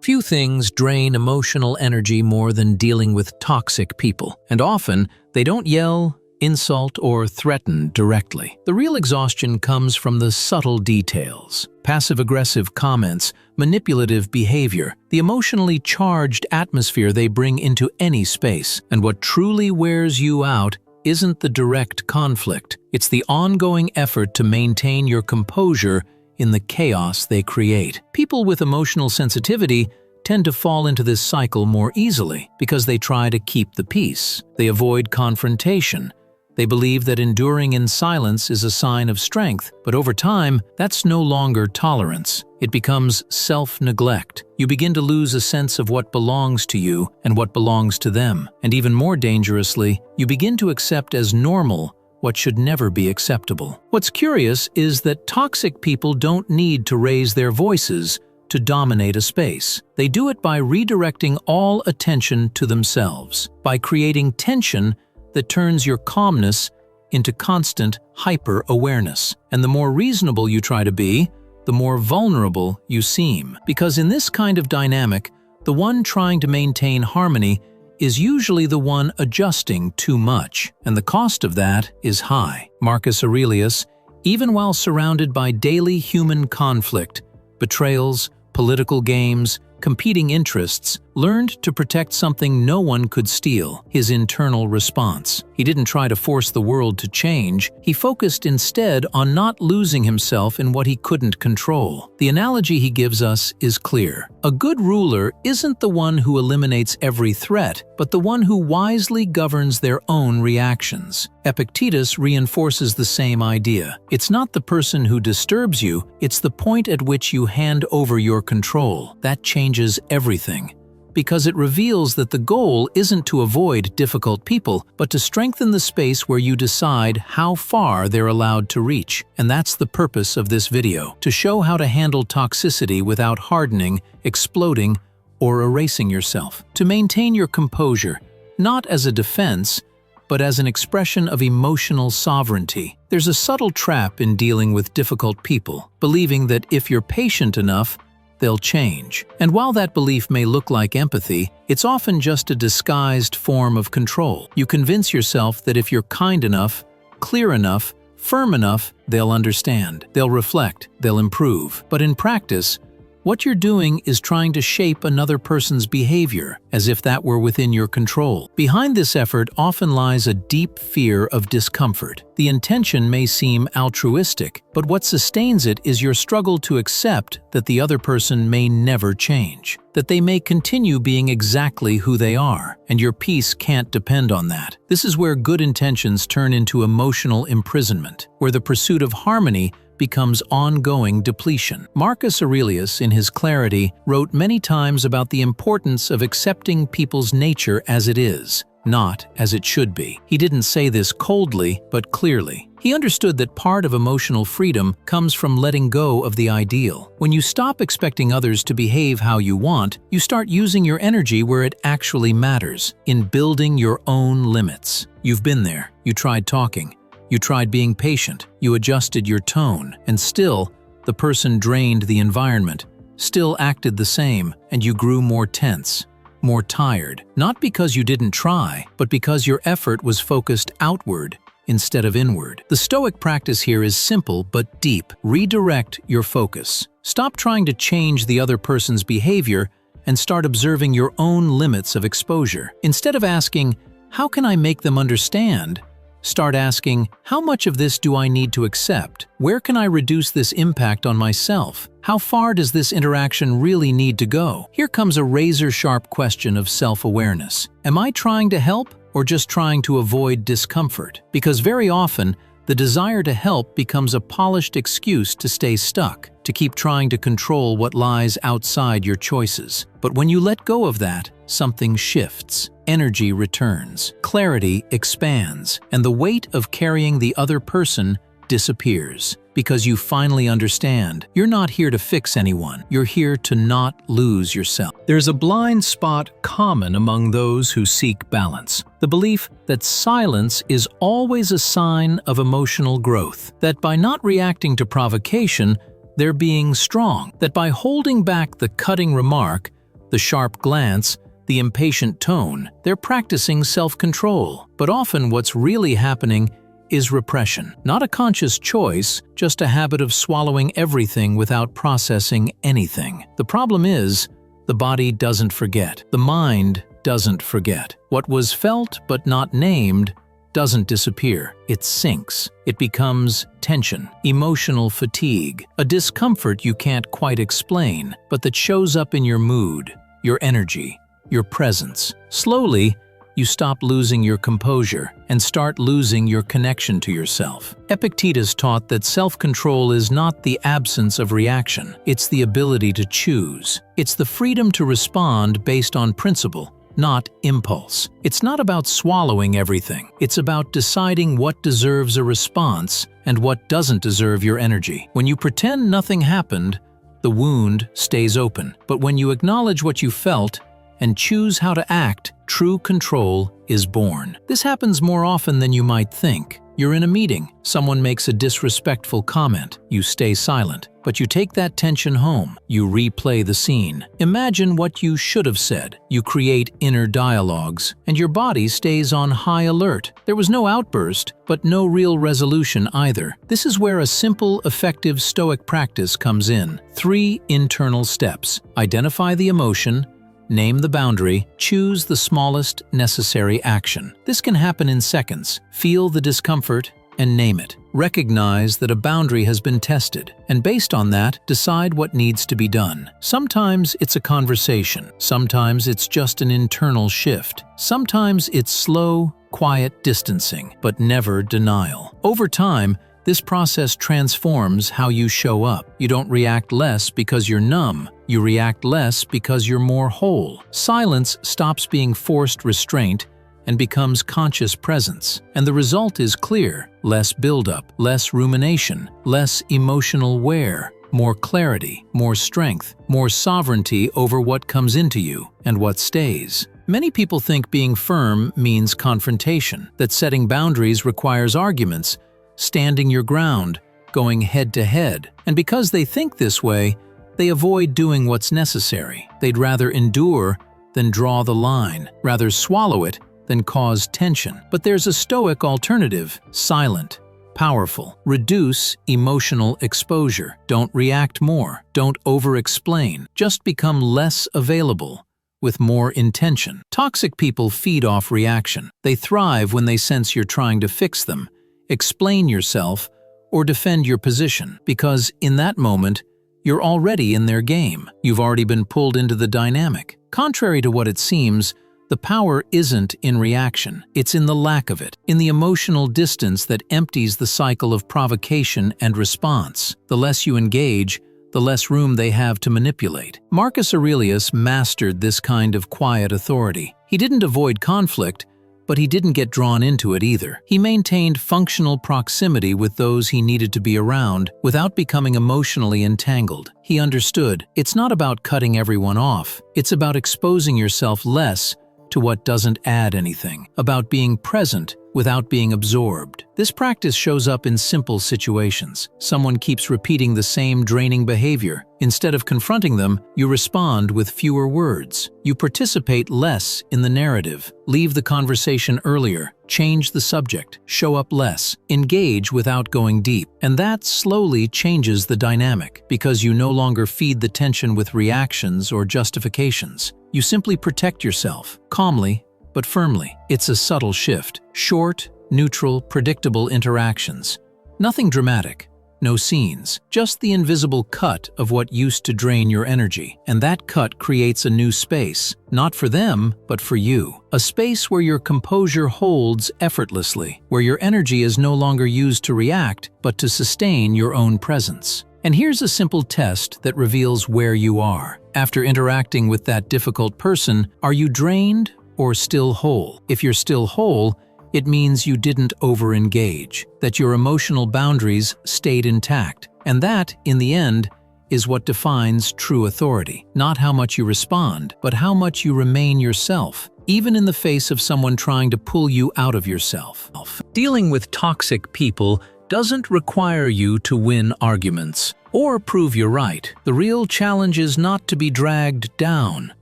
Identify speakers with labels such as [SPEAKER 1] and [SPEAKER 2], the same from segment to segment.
[SPEAKER 1] Few things drain emotional energy more than dealing with toxic people, and often they don't yell, insult, or threaten directly. The real exhaustion comes from the subtle details: passive-aggressive comments, manipulative behavior, the emotionally charged atmosphere they bring into any space. And what truly wears you out isn't the direct conflict, it's the ongoing effort to maintain your composure in the chaos they create. People with emotional sensitivity tend to fall into this cycle more easily because they try to keep the peace. They avoid confrontation. They believe that enduring in silence is a sign of strength, but over time, that's no longer tolerance. It becomes self-neglect. You begin to lose a sense of what belongs to you and what belongs to them. And even more dangerously, you begin to accept as normal what should never be acceptable. What's curious is that toxic people don't need to raise their voices to dominate a space. They do it by redirecting all attention to themselves, by creating tension that turns your calmness into constant hyper-awareness. And the more reasonable you try to be, the more vulnerable you seem. Because in this kind of dynamic, the one trying to maintain harmony is usually the one adjusting too much, and the cost of that is high. Marcus Aurelius, even while surrounded by daily human conflict, betrayals, political games, competing interests, learned to protect something no one could steal: his internal response. He didn't try to force the world to change, he focused instead on not losing himself in what he couldn't control. The analogy he gives us is clear. A good ruler isn't the one who eliminates every threat, but the one who wisely governs their own reactions. Epictetus reinforces the same idea. It's not the person who disturbs you, it's the point at which you hand over your control. That changes everything, because it reveals that the goal isn't to avoid difficult people, but to strengthen the space where you decide how far they're allowed to reach. And that's the purpose of this video, to show how to handle toxicity without hardening, exploding, or erasing yourself. To maintain your composure, not as a defense, but as an expression of emotional sovereignty. There's a subtle trap in dealing with difficult people, believing that if you're patient enough, they'll change. And while that belief may look like empathy, it's often just a disguised form of control. You convince yourself that if you're kind enough, clear enough, firm enough, they'll understand, they'll reflect, they'll improve. But in practice, what you're doing is trying to shape another person's behavior, as if that were within your control. Behind this effort often lies a deep fear of discomfort. The intention may seem altruistic, but what sustains it is your struggle to accept that the other person may never change, that they may continue being exactly who they are, and your peace can't depend on that. This is where good intentions turn into emotional imprisonment, where the pursuit of harmony becomes ongoing depletion. Marcus Aurelius, in his Clarity, wrote many times about the importance of accepting people's nature as it is, not as it should be. He didn't say this coldly, but clearly. He understood that part of emotional freedom comes from letting go of the ideal. When you stop expecting others to behave how you want, you start using your energy where it actually matters, in building your own limits. You've been there. You tried talking. You tried being patient, you adjusted your tone, and still, the person drained the environment, still acted the same, and you grew more tense, more tired. Not because you didn't try, but because your effort was focused outward instead of inward. The Stoic practice here is simple but deep. Redirect your focus. Stop trying to change the other person's behavior and start observing your own limits of exposure. Instead of asking, "How can I make them understand?" start asking, how much of this do I need to accept? Where can I reduce this impact on myself? How far does this interaction really need to go? Here comes a razor-sharp question of self-awareness. Am I trying to help or just trying to avoid discomfort? Because very often, the desire to help becomes a polished excuse to stay stuck, to keep trying to control what lies outside your choices. But when you let go of that, something shifts. Energy returns, clarity expands, and the weight of carrying the other person disappears. Because you finally understand, you're not here to fix anyone, you're here to not lose yourself. There's a blind spot common among those who seek balance. The belief that silence is always a sign of emotional growth, that by not reacting to provocation, they're being strong, that by holding back the cutting remark, the sharp glance, the impatient tone. They're practicing self-control. But often what's really happening is repression. Not a conscious choice, just a habit of swallowing everything without processing anything. The problem is, the body doesn't forget. The mind doesn't forget. What was felt but not named doesn't disappear. It sinks. It becomes tension, emotional fatigue, a discomfort you can't quite explain, but that shows up in your mood, your energy, your presence. Slowly, you stop losing your composure and start losing your connection to yourself. Epictetus taught that self-control is not the absence of reaction, it's the ability to choose. It's the freedom to respond based on principle, not impulse. It's not about swallowing everything. It's about deciding what deserves a response and what doesn't deserve your energy. When you pretend nothing happened, the wound stays open. But when you acknowledge what you felt and choose how to act, true control is born. This happens more often than you might think. You're in a meeting, someone makes a disrespectful comment, you stay silent, but you take that tension home, you replay the scene. Imagine what you should have said. You create inner dialogues, and your body stays on high alert. There was no outburst, but no real resolution either. This is where a simple, effective Stoic practice comes in. 3 internal steps. Identify the emotion, name the boundary, choose the smallest necessary action. This can happen in seconds. Feel the discomfort and name it. Recognize that a boundary has been tested, and based on that, decide what needs to be done. Sometimes it's a conversation. Sometimes it's just an internal shift. Sometimes it's slow, quiet distancing, but never denial. Over time, this process transforms how you show up. You don't react less because you're numb. You react less because you're more whole. Silence stops being forced restraint and becomes conscious presence. And the result is clear: less buildup, less rumination, less emotional wear, more clarity, more strength, more sovereignty over what comes into you and what stays. Many people think being firm means confrontation, that setting boundaries requires arguments, standing your ground, going head-to-head. And because they think this way, they avoid doing what's necessary. They'd rather endure than draw the line, rather swallow it than cause tension. But there's a Stoic alternative: silent, powerful. Reduce emotional exposure. Don't react more. Don't over-explain. Just become less available, with more intention. Toxic people feed off reaction. They thrive when they sense you're trying to fix them, explain yourself, or defend your position, because in that moment, you're already in their game. You've already been pulled into the dynamic. Contrary to what it seems, the power isn't in reaction. It's in the lack of it, in the emotional distance that empties the cycle of provocation and response. The less you engage, the less room they have to manipulate. Marcus Aurelius mastered this kind of quiet authority. He didn't avoid conflict, but he didn't get drawn into it either. He maintained functional proximity with those he needed to be around without becoming emotionally entangled. He understood, it's not about cutting everyone off, it's about exposing yourself less to what doesn't add anything, about being present without being absorbed. This practice shows up in simple situations. Someone keeps repeating the same draining behavior. Instead of confronting them, you respond with fewer words. You participate less in the narrative. Leave the conversation earlier. Change the subject. Show up less. Engage without going deep. And that slowly changes the dynamic, because you no longer feed the tension with reactions or justifications. You simply protect yourself, calmly but firmly. It's a subtle shift. Short, neutral, predictable interactions. Nothing dramatic. No scenes. Just the invisible cut of what used to drain your energy. And that cut creates a new space. Not for them, but for you. A space where your composure holds effortlessly. Where your energy is no longer used to react, but to sustain your own presence. And here's a simple test that reveals where you are. After interacting with that difficult person, are you drained or still whole? If you're still whole, it means you didn't over-engage, that your emotional boundaries stayed intact. And that, in the end, is what defines true authority. Not how much you respond, but how much you remain yourself, even in the face of someone trying to pull you out of yourself. Dealing with toxic people doesn't require you to win arguments. Or prove you're right. The real challenge is not to be dragged down,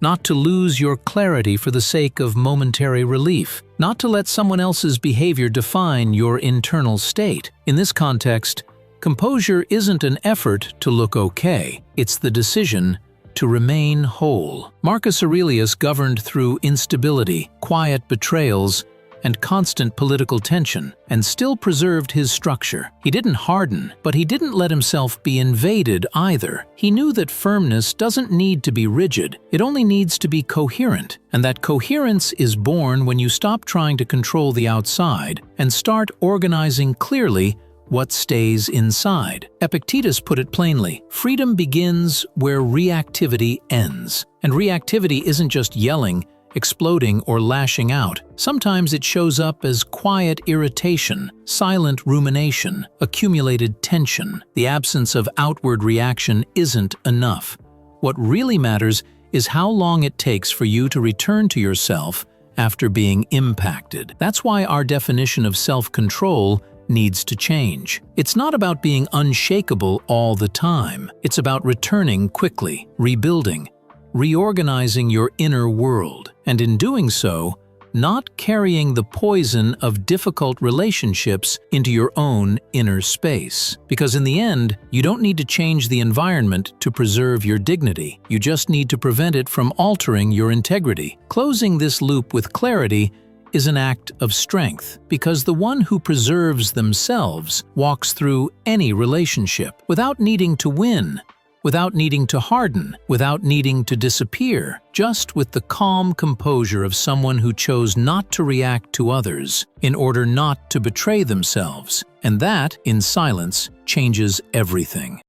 [SPEAKER 1] not to lose your clarity for the sake of momentary relief, not to let someone else's behavior define your internal state. In this context, composure isn't an effort to look okay, it's the decision to remain whole. Marcus Aurelius governed through instability, quiet betrayals, and constant political tension, and still preserved his structure. He didn't harden, but he didn't let himself be invaded either. He knew that firmness doesn't need to be rigid, it only needs to be coherent, and that coherence is born when you stop trying to control the outside and start organizing clearly what stays inside. Epictetus put it plainly, freedom begins where reactivity ends. And reactivity isn't just yelling, exploding, or lashing out. Sometimes it shows up as quiet irritation, silent rumination, accumulated tension. The absence of outward reaction isn't enough. What really matters is how long it takes for you to return to yourself after being impacted. That's why our definition of self-control needs to change. It's not about being unshakable all the time. It's about returning quickly, rebuilding, reorganizing your inner world, and in doing so, not carrying the poison of difficult relationships into your own inner space. Because in the end, you don't need to change the environment to preserve your dignity. You just need to prevent it from altering your integrity. Closing this loop with clarity is an act of strength, because the one who preserves themselves walks through any relationship without needing to win, without needing to harden, without needing to disappear, just with the calm composure of someone who chose not to react to others in order not to betray themselves. And that, in silence, changes everything.